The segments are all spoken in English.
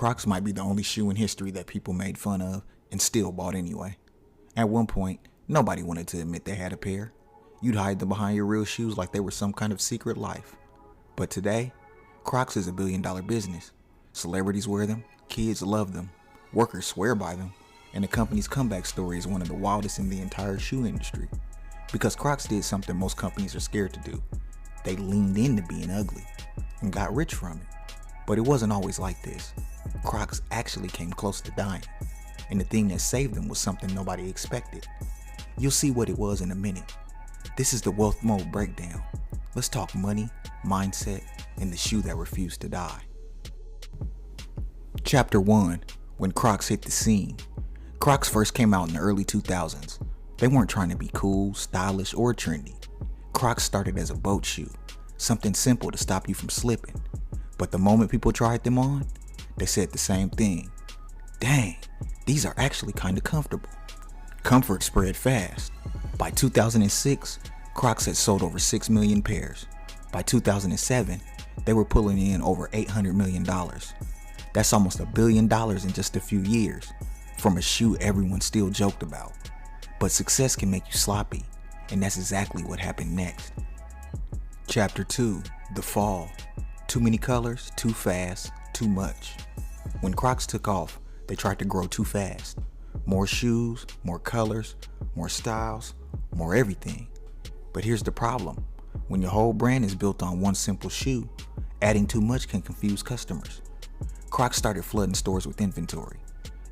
Crocs might be the only shoe in history that people made fun of and still bought anyway. At one point, nobody wanted to admit they had a pair. You'd hide them behind your real shoes like they were some kind of secret life. But today, Crocs is a billion-dollar business. Celebrities wear them, kids love them, workers swear by them, and the company's comeback story is one of the wildest in the entire shoe industry. Because Crocs did something most companies are scared to do. They leaned into being ugly and got rich from it. But it wasn't always like this. Crocs actually came close to dying, and the thing that saved them was something nobody expected. You'll see what it was in a minute. This is the Wealth Mode Breakdown. Let's talk money, mindset, and the shoe that refused to die. Chapter 1. When Crocs hit the scene. Crocs first came out in the early 2000s. They weren't trying to be cool, stylish, or trendy. Crocs started as a boat shoe, something simple to stop you from slipping. But the moment people tried them on, they said the same thing. Dang, these are actually kind of comfortable. Comfort spread fast. By 2006, Crocs had sold over 6 million pairs. By 2007, they were pulling in over $800 million. That's almost $1 billion in just a few years, from a shoe everyone still joked about. But success can make you sloppy, and that's exactly what happened next. Chapter 2. The Fall. Too many colors, too fast, too much. When Crocs took off, they tried to grow too fast. More shoes, more colors, more styles, more everything. But here's the problem. When your whole brand is built on one simple shoe, adding too much can confuse customers. Crocs started flooding stores with inventory.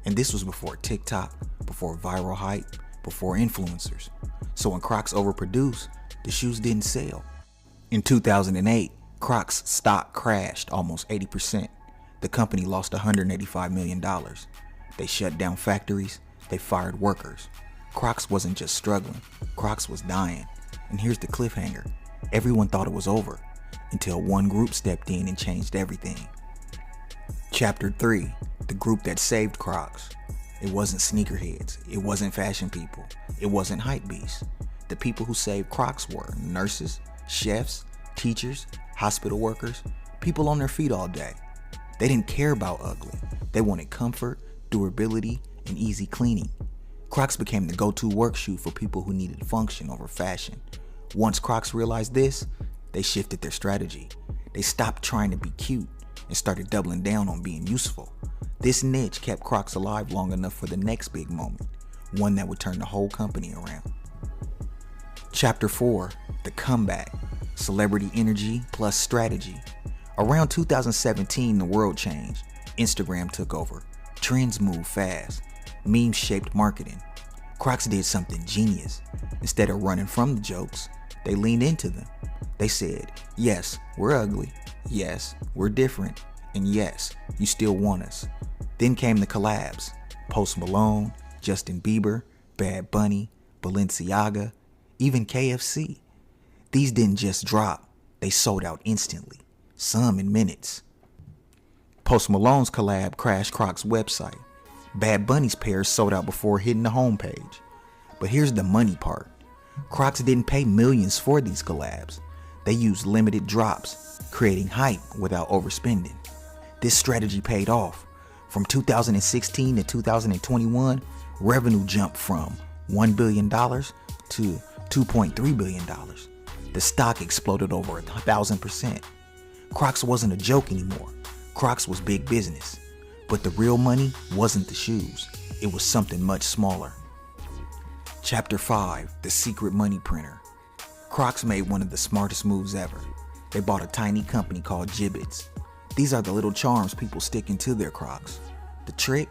And this was before TikTok, before viral hype, before influencers. So when Crocs overproduced, the shoes didn't sell. In 2008, Crocs stock crashed almost 80%. The company lost $185 million. They shut down factories. They fired workers. Crocs wasn't just struggling. Crocs was dying. And here's the cliffhanger. Everyone thought it was over until one group stepped in and changed everything. Chapter 3. The group that saved Crocs. It wasn't sneakerheads. It wasn't fashion people. It wasn't hype beasts. The people who saved Crocs were nurses, chefs, teachers, hospital workers, people on their feet all day. They didn't care about ugly. They wanted comfort, durability, and easy cleaning. Crocs became the go-to work shoe for people who needed function over fashion. Once Crocs realized this, they shifted their strategy. They stopped trying to be cute and started doubling down on being useful. This niche kept Crocs alive long enough for the next big moment, one that would turn the whole company around. Chapter 4. The Comeback. Celebrity energy plus strategy. Around 2017, the world changed. Instagram took over. Trends moved fast. Memes shaped marketing. Crocs did something genius. Instead of running from the jokes, they leaned into them. They said, yes, we're ugly. Yes, we're different. And yes, you still want us. Then came the collabs. Post Malone, Justin Bieber, Bad Bunny, Balenciaga, even KFC. These didn't just drop, they sold out instantly, some in minutes. Post Malone's collab crashed Crocs' website. Bad Bunny's pairs sold out before hitting the homepage. But here's the money part. Crocs didn't pay millions for these collabs. They used limited drops, creating hype without overspending. This strategy paid off. From 2016 to 2021, revenue jumped from $1 billion to $2.3 billion. The stock exploded over 1,000%. Crocs wasn't a joke anymore. Crocs was big business. But the real money wasn't the shoes. It was something much smaller. Chapter 5. The Secret Money Printer. Crocs made one of the smartest moves ever. They bought a tiny company called Jibbitz. These are the little charms people stick into their Crocs. The trick?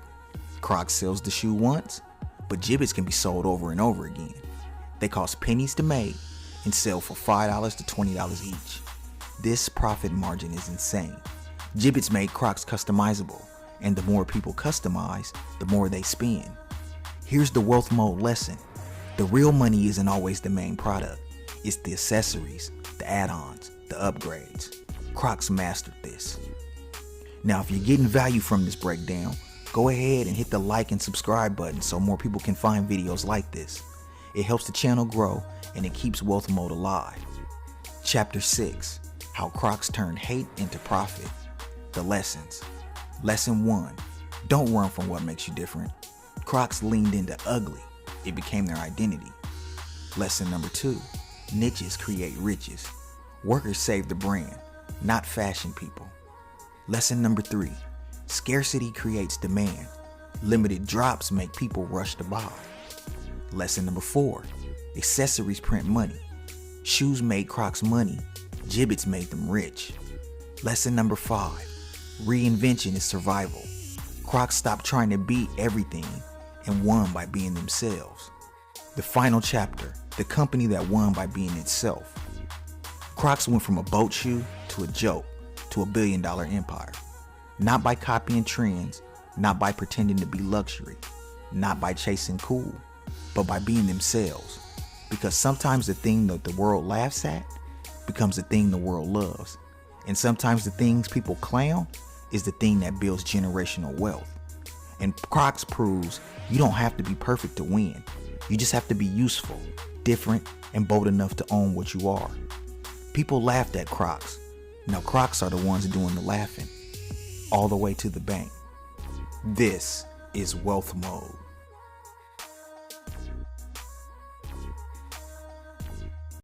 Crocs sells the shoe once, but Jibbitz can be sold over and over again. They cost pennies to make and sell for $5 to $20 each. This profit margin is insane. Jibbitz made Crocs customizable, and the more people customize, the more they spend. Here's the wealth mode lesson. The real money isn't always the main product. It's the accessories, the add-ons, the upgrades. Crocs mastered this. Now, if you're getting value from this breakdown, go ahead and hit the like and subscribe button so more people can find videos like this. It helps the channel grow and it keeps wealth mode alive. Chapter 6. How Crocs turned hate into profit. The lessons. Lesson 1. Don't run from what makes you different. Crocs leaned into ugly. It became their identity. Lesson number 2. Niches create riches. Workers save the brand, not fashion people. Lesson number 3. Scarcity creates demand. Limited drops make people rush to buy. Lesson number 4. Accessories print money. Shoes made Crocs money. Gibbets made them rich. Lesson number 5. Reinvention is survival. Crocs stopped trying to beat everything and won by being themselves. The final chapter, the company that won by being itself. Crocs went from a boat shoe to a joke to $1 billion empire. Not by copying trends, not by pretending to be luxury, not by chasing cool, but by being themselves. Because sometimes the thing that the world laughs at becomes the thing the world loves. And sometimes the things people clown is the thing that builds generational wealth. And Crocs proves you don't have to be perfect to win. You just have to be useful, different, and bold enough to own what you are. People laughed at Crocs. Now Crocs are the ones doing the laughing. All the way to the bank. This is wealth mode.